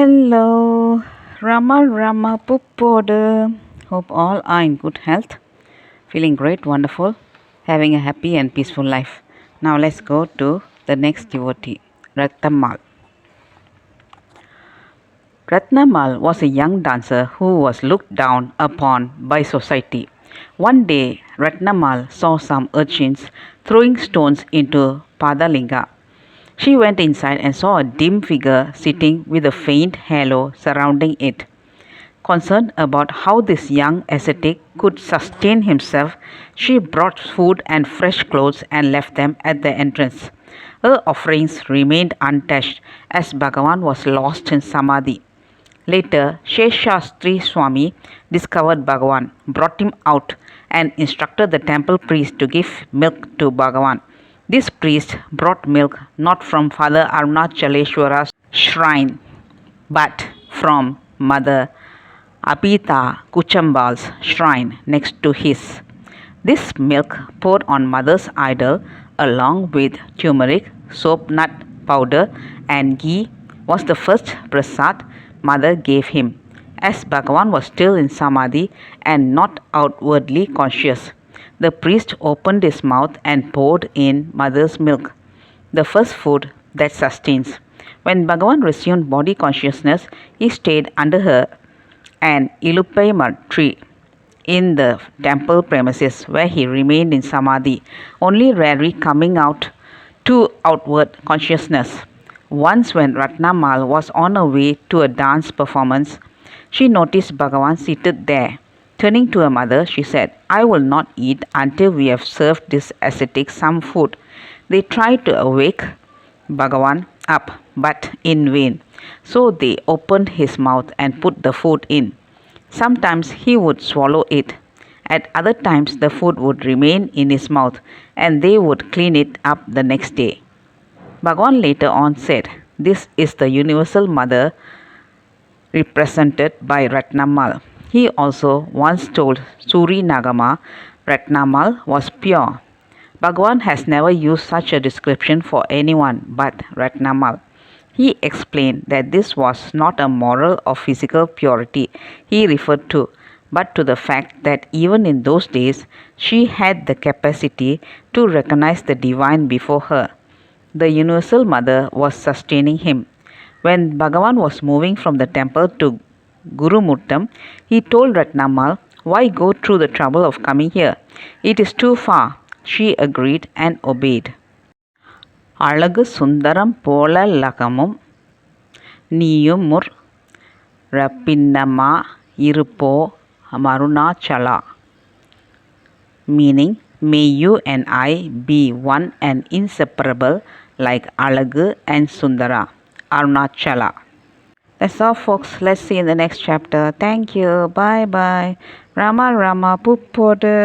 Hello, Rama Puppodu. Hope all are in good health, feeling great, wonderful, having a happy and peaceful life. Now let's go to the next devotee, Ratnammal. Ratnammal was a young dancer who was looked down upon by society. One day, Ratnammal saw some urchins throwing stones into Padalinga. She went inside and saw a dim figure sitting with a faint halo surrounding it. Concerned about how this young ascetic could sustain himself, she brought food and fresh clothes and left them at the entrance. Her offerings remained untouched as Bhagavan was lost in samadhi. Later, Sheshastri Swami discovered Bhagavan, brought him out, and instructed the temple priest to give milk to Bhagavan. This priest brought milk not from Father Arunachaleshwara's shrine, but from Mother Abhita Kuchambal's shrine next to his. This milk poured on Mother's idol along with turmeric, soap nut powder, and ghee was the first prasad Mother gave him, as Bhagavan was still in samadhi and not outwardly conscious. The priest opened his mouth and poured in Mother's milk, the first food that sustains. When Bhagavan resumed body consciousness, he stayed under an ilupai tree in the temple premises where he remained in samadhi, only rarely coming out to outward consciousness. Once, when Ratnammal was on her way to a dance performance, she noticed Bhagavan seated there. Turning to her mother, she said, "I will not eat until we have served this ascetic some food." They tried to awake Bhagavan up, but in vain. So they opened his mouth and put the food in. Sometimes he would swallow it. At other times, the food would remain in his mouth and they would clean it up the next day. Bhagavan later on said, "This is the universal mother represented by Ratnammal." He also once told Suri Nagama Ratnammal was pure. Bhagavan has never used such a description for anyone but Ratnammal. He explained that this was not a moral or physical purity he referred to, but to the fact that even in those days she had the capacity to recognize the divine before her. The universal mother was sustaining him. When Bhagavan was moving from the temple to Gurumurtam, he told Ratnammal, "Why go through the trouble of coming here? It is too far." She agreed and obeyed. அழகு சுந்தரம் போல லகமும் நீயுமுர் ரப்பின்னமா இருப்போ மருணாச்சலா. Meaning, may you and I be one and inseparable like Alagu and Sundara, Arunachala. That's all, folks. Let's see in the next chapter. Thank you. Bye bye. Rama Puppodu.